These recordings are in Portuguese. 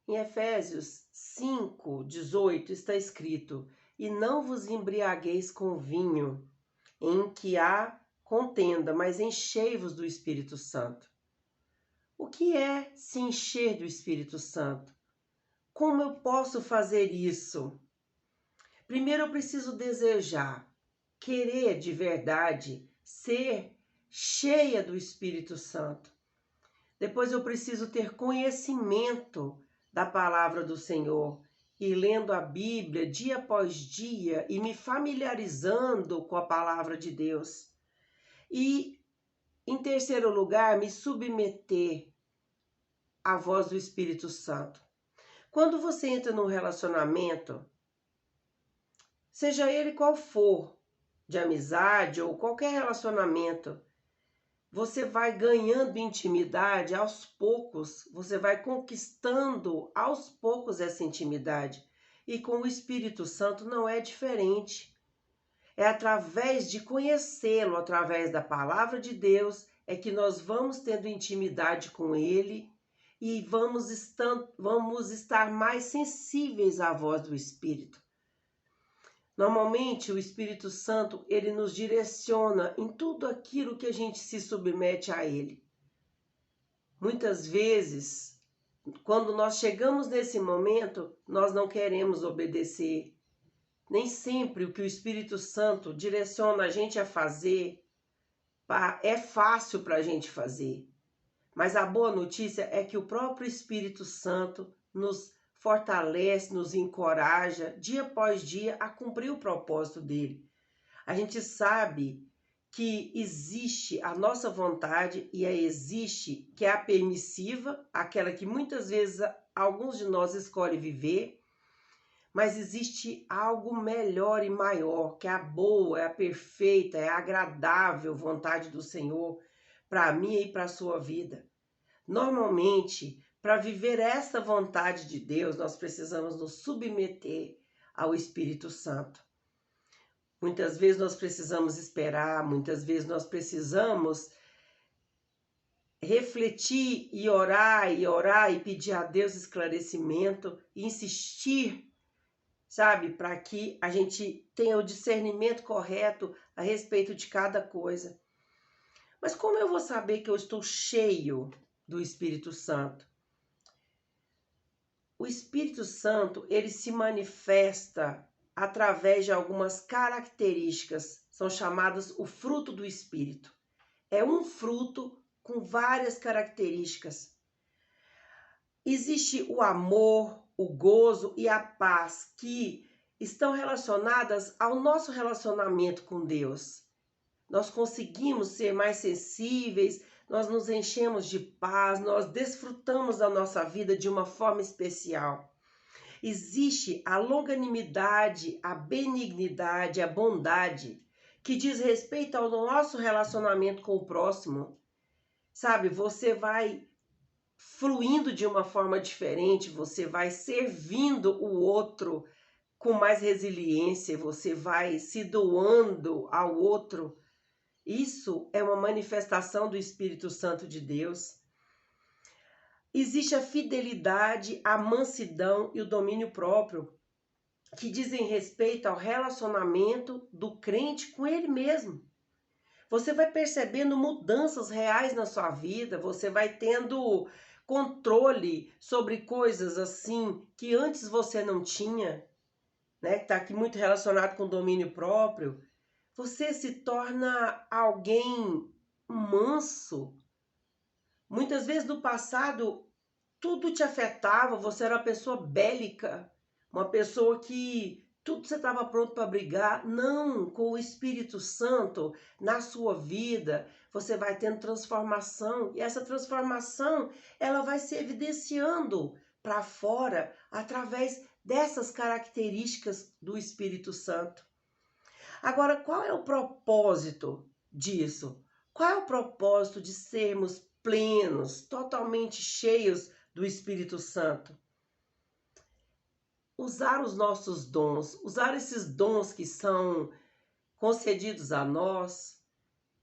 Em Efésios 5:18 está escrito: E não vos embriagueis com vinho, em que há contenda, mas enchei-vos do Espírito Santo. O que é se encher do Espírito Santo? Como eu posso fazer isso? Primeiro eu preciso desejar, querer de verdade, ser cheia do Espírito Santo. Depois eu preciso ter conhecimento da palavra do Senhor e lendo a Bíblia dia após dia e me familiarizando com a palavra de Deus. E, em terceiro lugar, me submeter à voz do Espírito Santo. Quando você entra num relacionamento, seja ele qual for, de amizade ou qualquer relacionamento, você vai ganhando intimidade aos poucos, você vai conquistando aos poucos essa intimidade. E com o Espírito Santo não é diferente. É através de conhecê-lo, através da palavra de Deus, é que nós vamos tendo intimidade com ele e vamos estar mais sensíveis à voz do Espírito. Normalmente, o Espírito Santo, ele nos direciona em tudo aquilo que a gente se submete a ele. Muitas vezes, quando nós chegamos nesse momento, nós não queremos obedecer. Nem sempre o que o Espírito Santo direciona a gente a fazer é fácil para a gente fazer. Mas a boa notícia é que o próprio Espírito Santo nos fortalece, nos encoraja dia após dia a cumprir o propósito dele. A gente sabe que existe a nossa vontade e existe que é a permissiva, aquela que muitas vezes alguns de nós escolhem viver, mas existe algo melhor e maior, que é a boa, é a perfeita, é a agradável vontade do Senhor para mim e para a sua vida. Normalmente, para viver essa vontade de Deus, nós precisamos nos submeter ao Espírito Santo. Muitas vezes nós precisamos esperar, muitas vezes nós precisamos refletir e orar e pedir a Deus esclarecimento e insistir, sabe, para que a gente tenha o discernimento correto a respeito de cada coisa. Mas como eu vou saber que eu estou cheio do Espírito Santo? O Espírito Santo, ele se manifesta através de algumas características, são chamadas o fruto do Espírito. É um fruto com várias características. Existe o amor, o gozo e a paz que estão relacionadas ao nosso relacionamento com Deus. Nós conseguimos ser mais sensíveis, nós nos enchemos de paz, nós desfrutamos da nossa vida de uma forma especial. Existe a longanimidade, a benignidade, a bondade, que diz respeito ao nosso relacionamento com o próximo. Sabe, você vai fluindo de uma forma diferente, você vai servindo o outro com mais resiliência, você vai se doando ao outro. Isso é uma manifestação do Espírito Santo de Deus. Existe a fidelidade, a mansidão e o domínio próprio, que dizem respeito ao relacionamento do crente com ele mesmo. Você vai percebendo mudanças reais na sua vida, você vai tendo controle sobre coisas assim que antes você não tinha, né? Que está aqui muito relacionado com o domínio próprio. Você se torna alguém manso. Muitas vezes no passado tudo te afetava, você era uma pessoa bélica, uma pessoa que tudo você estava pronto para brigar. Não, com o Espírito Santo na sua vida, você vai tendo transformação e essa transformação ela vai se evidenciando para fora através dessas características do Espírito Santo. Agora, qual é o propósito disso? Qual é o propósito de sermos plenos, totalmente cheios do Espírito Santo? Usar os nossos dons, usar esses dons que são concedidos a nós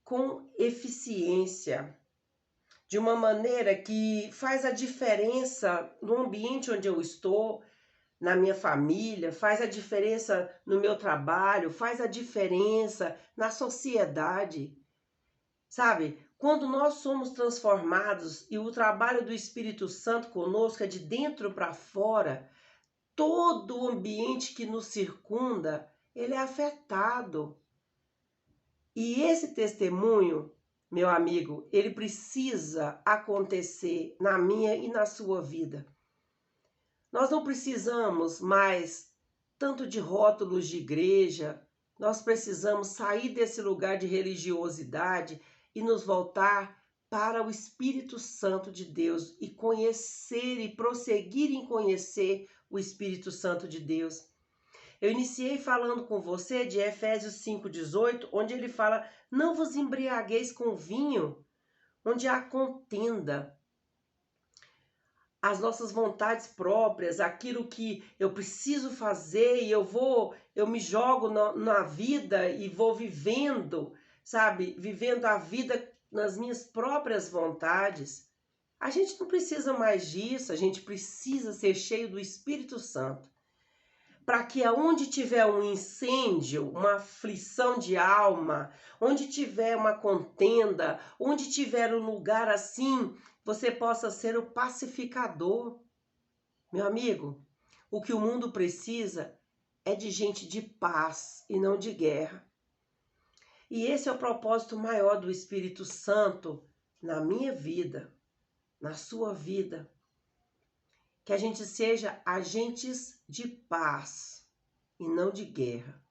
com eficiência. de uma maneira que faz a diferença no ambiente onde eu estou, na minha família, faz a diferença no meu trabalho, faz a diferença na sociedade. Sabe? Quando nós somos transformados e o trabalho do Espírito Santo conosco é de dentro para fora, todo o ambiente que nos circunda, ele é afetado. E esse testemunho, meu amigo, ele precisa acontecer na minha e na sua vida. Nós não precisamos mais tanto de rótulos de igreja, nós precisamos sair desse lugar de religiosidade e nos voltar para o Espírito Santo de Deus e conhecer e prosseguir em conhecer o Espírito Santo de Deus. Eu iniciei falando com você de Efésios 5,18, onde ele fala: não vos embriagueis com vinho, onde há contenda. As nossas vontades próprias, aquilo que eu preciso fazer e eu me jogo na vida e vou vivendo, sabe? Vivendo a vida nas minhas próprias vontades. A gente não precisa mais disso, a gente precisa ser cheio do Espírito Santo. Para que aonde tiver um incêndio, uma aflição de alma, onde tiver uma contenda, onde tiver um lugar assim, você possa ser o pacificador. Meu amigo, o que o mundo precisa é de gente de paz e não de guerra. E esse é o propósito maior do Espírito Santo na minha vida, na sua vida. Que a gente seja agentes de paz e não de guerra.